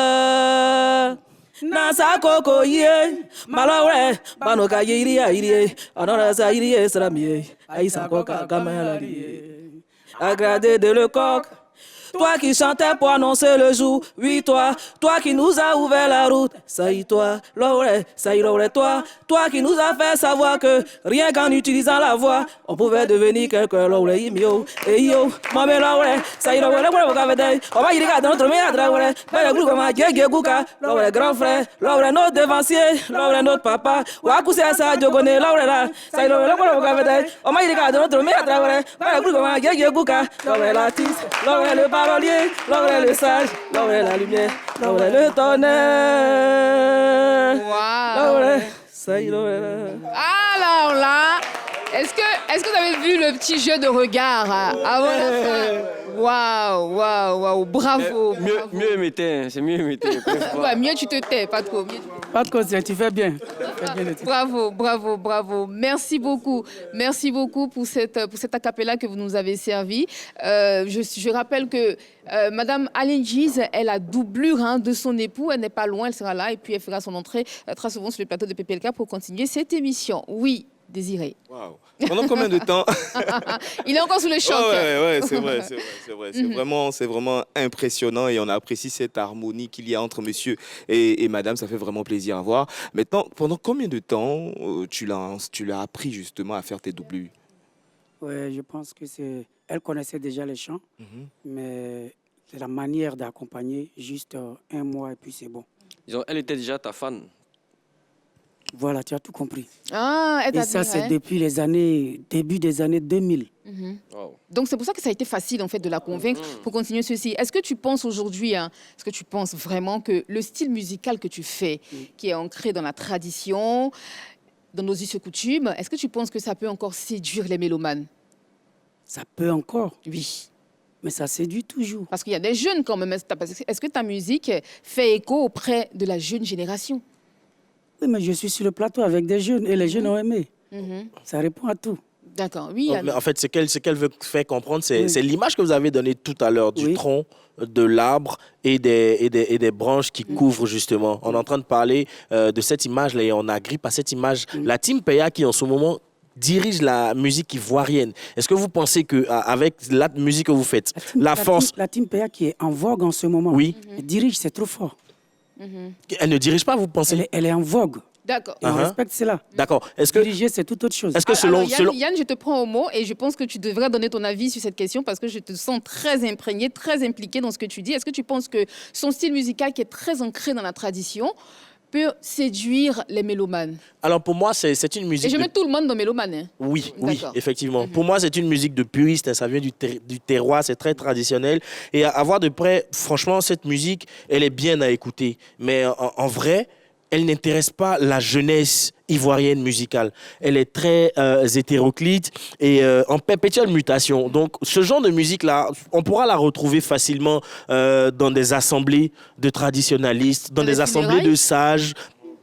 yimekaya. Nasa koko ye, malawre, banoka irie, anora sa irie sramie, aïsa koka kamala rie. Agradé de le coq, toi qui chantais pour annoncer le jour. Oui, toi qui nous as ouvert la route. Ça y est, toi, toi qui nous as fait savoir que rien qu'en utilisant la voix, on pouvait devenir quelqu'un. Et yo, maman, ça y est, on va y regarder notre meilleur dragoulet. Grand frère, notre dévancier, notre papa. Waku c'est ça, Djogone, là. Ça y est, on va y regarder notre meilleur dragoulet. L'artiste, le parolier, le sage, la lumière, le tonnerre. Waouh. Ça y est, Alors là, est-ce que vous avez vu le petit jeu de regard avant la fin? Waouh, bravo. Mieux imiter, c'est mieux imiter. Ouais, mieux tu te tais, pas trop. Pas de cause, tu fais bien. Bravo. Merci beaucoup pour cette acapella que vous nous avez servi. Je rappelle que Madame Alain Giz est la doublure de son époux. Elle n'est pas loin, elle sera là et puis elle fera son entrée très souvent sur le plateau de PPLK pour continuer cette émission. Oui, Désiré. Waouh. Pendant combien de temps? Il est encore sous le choc. Ouais, c'est vrai. C'est vraiment impressionnant et on apprécie cette harmonie qu'il y a entre monsieur et madame. Ça fait vraiment plaisir à voir. Maintenant, pendant combien de temps tu l'as appris justement à faire tes doublures? Ouais, je pense que c'est... Elle connaissait déjà les chants, mais c'est la manière d'accompagner, juste 1 mois et puis c'est bon. Disons, elle était déjà ta fan. Voilà, tu as tout compris. Et ça, c'est depuis début des années 2000. Wow. Donc, c'est pour ça que ça a été facile, en fait, de la convaincre pour continuer ceci. Est-ce que tu penses aujourd'hui, est-ce que tu penses vraiment que le style musical que tu fais, qui est ancré dans la tradition, dans nos us et coutumes, est-ce que tu penses que ça peut encore séduire les mélomanes? Ça peut encore. Oui. Mais ça séduit toujours. Parce qu'il y a des jeunes quand même. Est-ce que ta musique fait écho auprès de la jeune génération? Oui, mais je suis sur le plateau avec des jeunes et les jeunes ont aimé. Ça répond à tout. D'accord, oui. Mais en fait, ce qu'elle veut faire comprendre, c'est l'image que vous avez donnée tout à l'heure du tronc, de l'arbre et des branches qui couvrent justement. On est en train de parler de cette image-là et on agrippe à cette image. La Team Peya qui en ce moment dirige la musique ivoirienne. Est-ce que vous pensez qu'avec la musique que vous faites, la Team Peya qui est en vogue en ce moment, elle dirige, c'est trop fort. Elle ne dirige pas, vous pensez? Elle est en vogue. D'accord. Et on respecte cela. D'accord. Diriger, c'est tout autre chose. Est-ce que Yann, je te prends au mot et je pense que tu devrais donner ton avis sur cette question parce que je te sens très imprégné, très impliqué dans ce que tu dis. Est-ce que tu penses que son style musical qui est très ancré dans la tradition peut séduire les mélomanes? Alors pour moi, c'est une musique... Et je mets tout le monde dans mélomane. Oui, effectivement. Pour moi, c'est une musique de puriste, ça vient du terroir, c'est très traditionnel. Et à voir de près, franchement, cette musique, elle est bien à écouter. Mais en vrai, elle n'intéresse pas la jeunesse ivoirienne musicale. Elle est très hétéroclite et en perpétuelle mutation. Donc, ce genre de musique-là, on pourra la retrouver facilement dans des assemblées de traditionalistes, dans des assemblées de sages.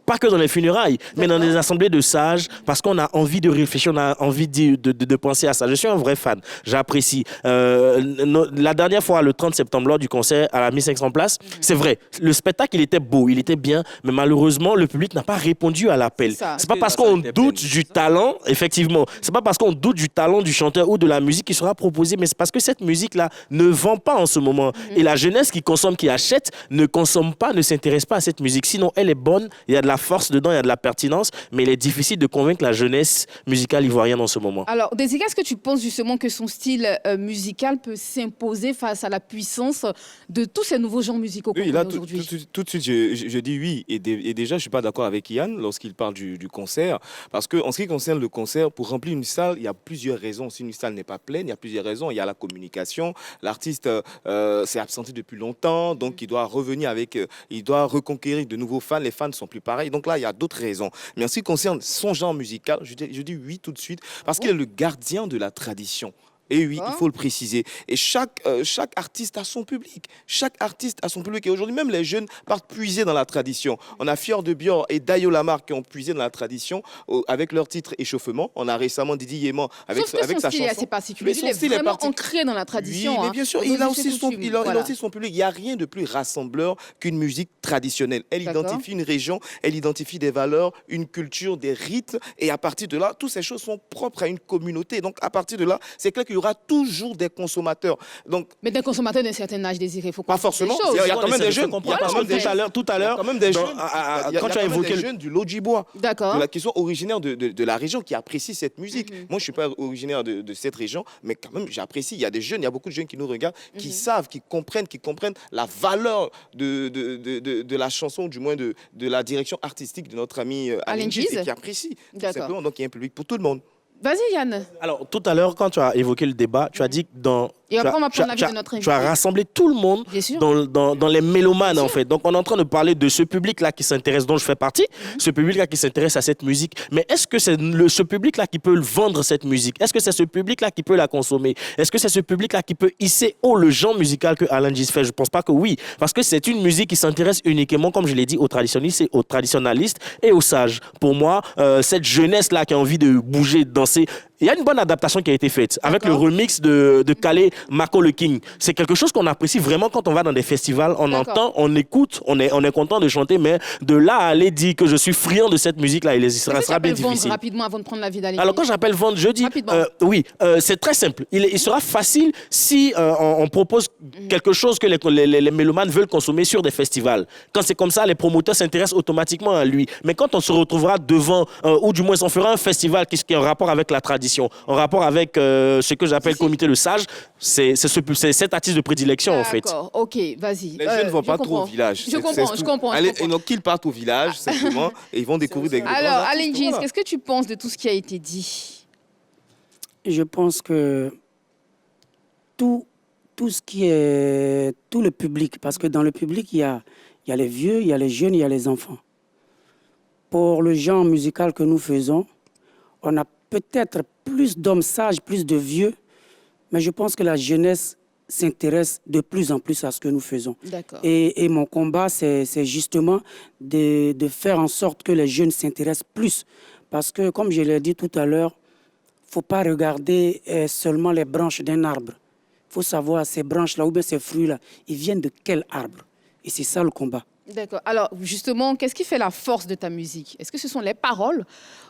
Pas que dans les funérailles, mais dans des assemblées de sages, parce qu'on a envie de réfléchir, on a envie de penser à ça. Je suis un vrai fan, j'apprécie. La dernière fois, le 30 septembre, lors du concert à la 1500 places, c'est vrai, le spectacle, il était beau, il était bien, mais malheureusement, le public n'a pas répondu à l'appel. C'est pas parce qu'on doute du talent, effectivement, c'est pas parce qu'on doute du talent du chanteur ou de la musique qui sera proposée, mais c'est parce que cette musique-là ne vend pas en ce moment. Et la jeunesse qui consomme, qui achète, ne consomme pas, ne s'intéresse pas à cette musique. Sinon, elle est bonne, il y a de la force dedans, il y a de la pertinence, mais il est difficile de convaincre la jeunesse musicale ivoirienne en ce moment. Alors, Désiré, est-ce que tu penses justement que son style musical peut s'imposer face à la puissance de tous ces nouveaux genres musicaux qu'on connaît aujourd'hui? Tout de suite, je dis oui. Et déjà, je ne suis pas d'accord avec Yann lorsqu'il parle du concert. Parce qu'en ce qui concerne le concert, pour remplir une salle, il y a plusieurs raisons. Si une salle n'est pas pleine, il y a plusieurs raisons. Il y a la communication. L'artiste s'est absenté depuis longtemps, donc il doit revenir il doit reconquérir de nouveaux fans. Les fans ne sont plus pareils. Donc là, il y a d'autres raisons. Mais en ce qui concerne son genre musical, je dis oui tout de suite, parce qu'il est le gardien de la tradition. Et oui, il faut le préciser. Et chaque artiste a son public. Chaque artiste a son public. Et aujourd'hui, même les jeunes partent puiser dans la tradition. On a Fior de Bior et Dayo Lamar qui ont puisé dans la tradition avec leur titre Échauffement. On a récemment Didi Yéman avec sa chanson. Son style est assez particulier. Il est vraiment ancré dans la tradition. Oui, mais bien sûr, il a aussi son public. Il n'y a rien de plus rassembleur qu'une musique traditionnelle. Elle identifie une région, elle identifie des valeurs, une culture, des rites. Et à partir de là, toutes ces choses sont propres à une communauté. Donc, à partir de là, c'est clair qu'il aura toujours des consommateurs. Donc, mais des consommateurs d'un certain âge désiré, il faut pas forcément. Il Il y a quand même des jeunes. Tout à l'heure, quand même des jeunes. quand tu as évoqué des jeunes du Lodjibois, qui sont originaires de la région, qui apprécient cette musique. Moi, je ne suis pas originaire de cette région, mais quand même, j'apprécie. Il y a des jeunes, il y a beaucoup de jeunes qui nous regardent, qui savent, qui comprennent la valeur de la chanson, du moins de la direction artistique de notre ami Alain Giz, et qui apprécie. Simplement, donc il y a un public pour tout le monde. Vas-y, Yann. Alors, tout à l'heure, quand tu as évoqué le débat, tu as dit que et après, on va prendre l'avis de notre invité. Tu as rassemblé tout le monde dans les mélomanes, en fait. Donc, on est en train de parler de ce public-là qui s'intéresse, dont je fais partie, ce public-là qui s'intéresse à cette musique. Mais est-ce que c'est ce public-là qui peut vendre cette musique? Est-ce que c'est ce public-là qui peut la consommer? Est-ce que c'est ce public-là qui peut hisser haut le genre musical que Alain Giz fait? Je ne pense pas que oui. Parce que c'est une musique qui s'intéresse uniquement, comme je l'ai dit, aux traditionnistes et aux traditionalistes et aux sages. Pour moi, cette jeunesse-là qui a envie de bouger, de danser, il y a une bonne adaptation qui a été faite avec le remix de Kale Mako le King. C'est quelque chose qu'on apprécie vraiment quand on va dans des festivals. On entend, on écoute, on est content de chanter, mais de là à aller dire que je suis friand de cette musique-là, il sera bien difficile. Rapidement avant de prendre l'avis d'Alain. Alors quand j'appelle vendre, je dis oui, c'est très simple. Il sera facile si on propose quelque chose que les mélomanes veulent consommer sur des festivals. Quand c'est comme ça, les promoteurs s'intéressent automatiquement à lui. Mais quand on se retrouvera devant, ou du moins on fera un festival qui est en rapport avec la tradition, en rapport avec ce que j'appelle comité de sages, c'est cet artiste de prédilection en fait. D'accord, ok, vas-y. Les jeunes ne vont pas trop au village. Je comprends. Et donc qu'ils partent au village simplement et ils vont découvrir des grands artistes. Alors Alain Giz, qu'est-ce que tu penses de tout ce qui a été dit? Je pense que tout ce qui est tout le public, parce que dans le public il y a les vieux, il y a les jeunes, il y a les enfants. Pour le genre musical que nous faisons, on a peut-être plus d'hommes sages, plus de vieux, mais je pense que la jeunesse s'intéresse de plus en plus à ce que nous faisons. Et mon combat, c'est justement de faire en sorte que les jeunes s'intéressent plus. Parce que, comme je l'ai dit tout à l'heure, il ne faut pas regarder seulement les branches d'un arbre. Il faut savoir ces branches-là ou bien ces fruits-là, ils viennent de quel arbre? Et c'est ça le combat. D'accord. Alors, justement, qu'est-ce qui fait la force de ta musique? Est-ce que ce sont les paroles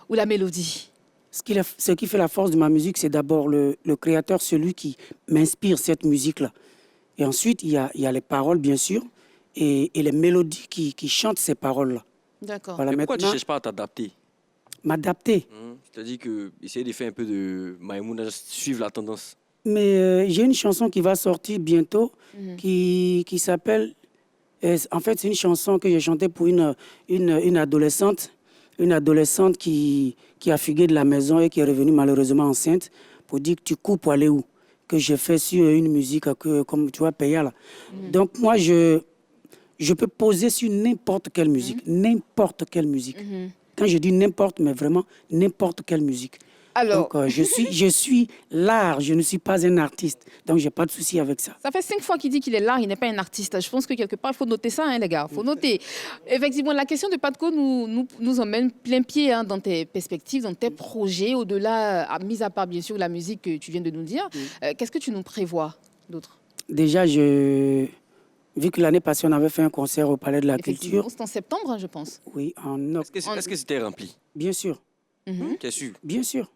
ou la mélodie? Ce qui fait la force de ma musique, c'est d'abord le créateur, celui qui m'inspire cette musique-là. Et ensuite, il y a les paroles, bien sûr, et les mélodies qui chantent ces paroles-là. D'accord. Voilà, mais pourquoi tu ne cherches pas à t'adapter? M'adapter? C'est-à-dire essayer de faire un peu de Maïmouna, suivre la tendance. Mais j'ai une chanson qui va sortir bientôt, qui s'appelle... En fait, c'est une chanson que j'ai chantée pour une adolescente. Une adolescente qui a fugué de la maison et qui est revenue malheureusement enceinte pour dire que tu cours pour aller où? Que j'ai fait sur une musique comme tu vois, Paya là. Donc moi, je peux poser sur n'importe quelle musique. N'importe quelle musique. Quand je dis n'importe, mais vraiment n'importe quelle musique. Alors... Donc je suis l'art, je ne suis pas un artiste. Donc je n'ai pas de souci avec ça. Ça fait 5 fois qu'il dit qu'il est l'art, il n'est pas un artiste. Je pense que quelque part, il faut noter ça, hein, les gars. Il faut noter. Effectivement, la question de Patco nous emmène plein pied dans tes perspectives, dans tes projets, au-delà, mis à part bien sûr la musique que tu viens de nous dire. Qu'est-ce que tu nous prévois d'autre? Déjà, vu que l'année passée, on avait fait un concert au Palais de la Culture. C'était en septembre, je pense. Oui, en octobre. Est-ce que c'était rempli? Bien sûr. T'es sûr? Bien sûr.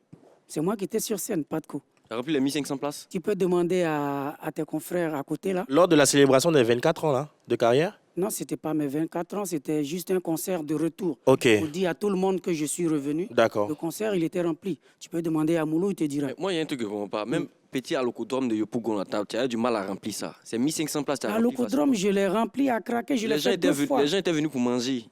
C'est moi qui étais sur scène, Patco. Tu as rempli les 1500 places? Tu peux demander à tes confrères à côté, là. Lors de la célébration des 24 ans là, de carrière? Non, ce n'était pas mes 24 ans, c'était juste un concert de retour. Ok. Pour dire à tout le monde que je suis revenu. D'accord. Le concert, il était rempli. Tu peux demander à Moulou, il te dira. Mais moi, il y a un truc que je ne comprends pas. Même petit à l'Ocodrome de Yopougon, tu as du mal à remplir ça. C'est 1500 places. À l'Ocodrome, je l'ai rempli à craquer, je l'ai fait 2 fois. Les gens étaient venus pour manger.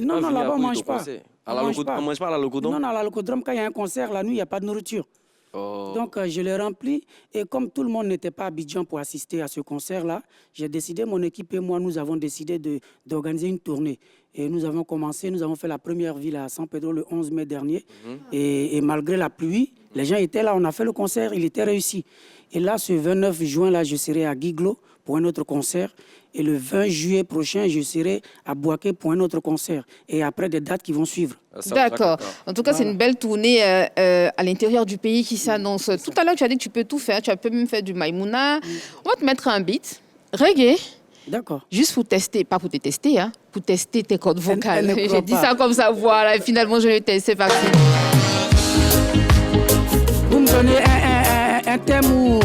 Non, là-bas, on ne mange pas. On ne mange pas à l'Ocodrome? Non, à l'Ocodrome, quand il y a un concert, la nuit, il n'y a pas de nourriture. Donc, je l'ai rempli. Et comme tout le monde n'était pas à Abidjan pour assister à ce concert-là, j'ai décidé, mon équipe et moi, nous avons décidé d'organiser une tournée. Et nous avons commencé, nous avons fait la première ville à San Pedro le 11 mai dernier. Et malgré la pluie, les gens étaient là, on a fait le concert, il était réussi. Et là, ce 29 juin, là, je serai à Guiglo pour un autre concert. Et le 20 juillet prochain, je serai à Boaké pour un autre concert. Et après, des dates qui vont suivre. D'accord. En tout cas, c'est une belle tournée à l'intérieur du pays qui s'annonce. Tout à l'heure, tu as dit que tu peux tout faire. Tu peux même faire du Maïmouna. On va te mettre un beat. Reggae. D'accord. Juste pour tester, pas pour te tester, hein, pour tester tes cordes vocales. J'ai dit ça comme ça, voilà. Et finalement, je vais tester. C'est parti. Vous me donnez un un thème.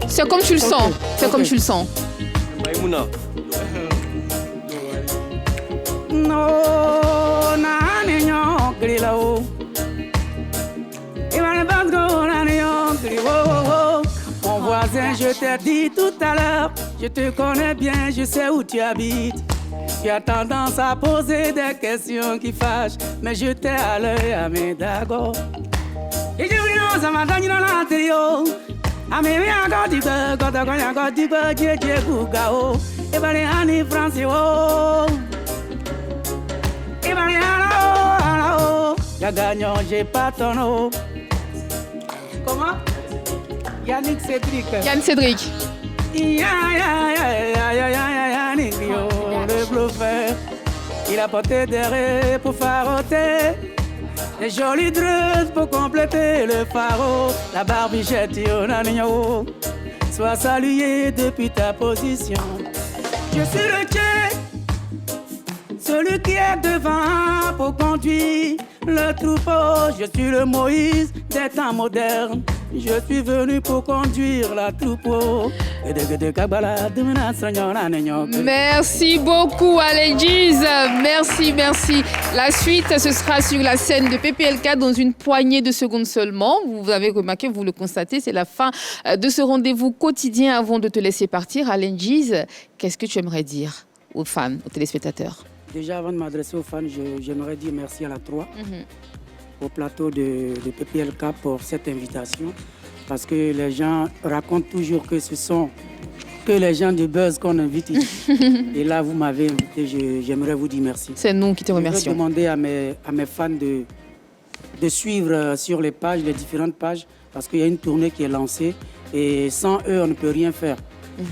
C'est comme tu le sens. C'est comme tu le sens. Maïmouna. No, na nyo grilo. Mon voisin, je t'ai dit tout à l'heure, je te connais bien, je sais où tu habites. Tu as tendance à poser des questions qui fâchent, mais je t'ai à l'œil à mes dagos. Et je dis, ça m'a donné dans l'intérieur. A mes bien encore du peu, quand on a encore du peu, Dieu, Gougao. Et ben les années français, oh. Et ben les années, y'a gagnant, j'ai pas ton nom. Comment? Yannick Cédric. Yann Cédric. Yannick, le bluffeur. Il a porté des rêves pour faroter. Les jolies dreuses pour compléter le pharo. La barbichette, yonanigno. Sois salué depuis ta position. Je suis le Tché, celui qui est devant pour conduire le troupeau. Je suis le Moïse des temps modernes. Je suis venu pour conduire la troupeau. Merci beaucoup, Alenjiz. Merci, merci. La suite, ce sera sur la scène de PPLK dans une poignée de secondes seulement. Vous avez remarqué, vous le constatez, c'est la fin de ce rendez-vous quotidien. Avant de te laisser partir, Alenjiz, qu'est-ce que tu aimerais dire aux fans, aux téléspectateurs? Déjà, avant de m'adresser aux fans, j'aimerais dire merci à la 3, au plateau de PPLK pour cette invitation. Parce que les gens racontent toujours que ce sont que les gens de buzz qu'on invite ici. Et là, vous m'avez invité, j'aimerais vous dire merci. C'est nous qui te remercions. Je vais demander à mes fans de suivre sur les pages, les différentes pages, parce qu'il y a une tournée qui est lancée. Et sans eux, on ne peut rien faire.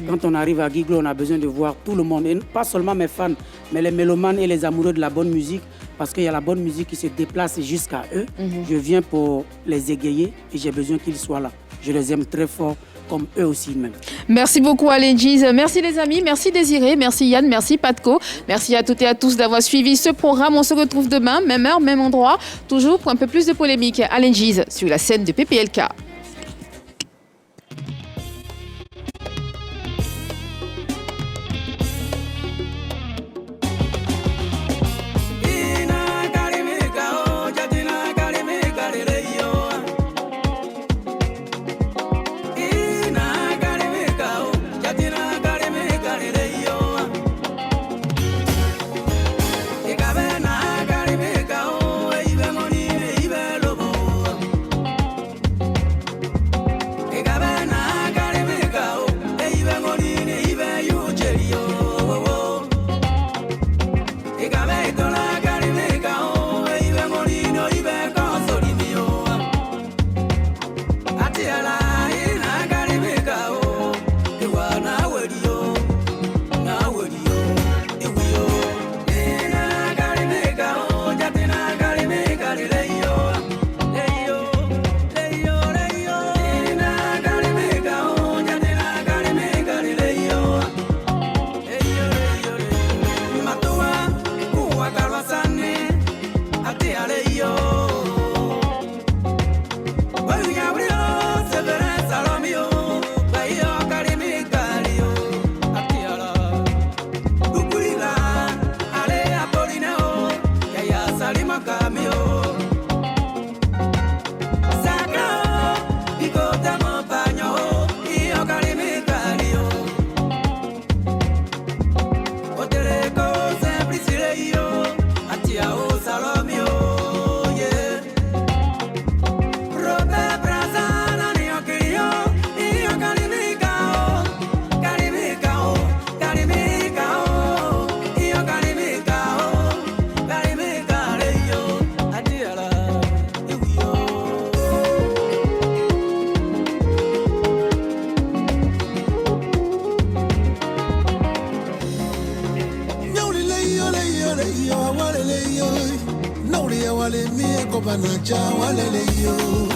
Quand on arrive à Guiglo, on a besoin de voir tout le monde. Et pas seulement mes fans, mais les mélomanes et les amoureux de la bonne musique. Parce qu'il y a la bonne musique qui se déplace jusqu'à eux. Je viens pour les égayer et j'ai besoin qu'ils soient là. Je les aime très fort, comme eux aussi même. Merci beaucoup, Alenjiz. Merci les amis, merci Désiré, merci Yann, merci Patko. Merci à toutes et à tous d'avoir suivi ce programme. On se retrouve demain, même heure, même endroit, toujours pour un peu plus de polémique. Alenjiz sur la scène de PPLK. No, they are wale mi ko banacha wale le yo.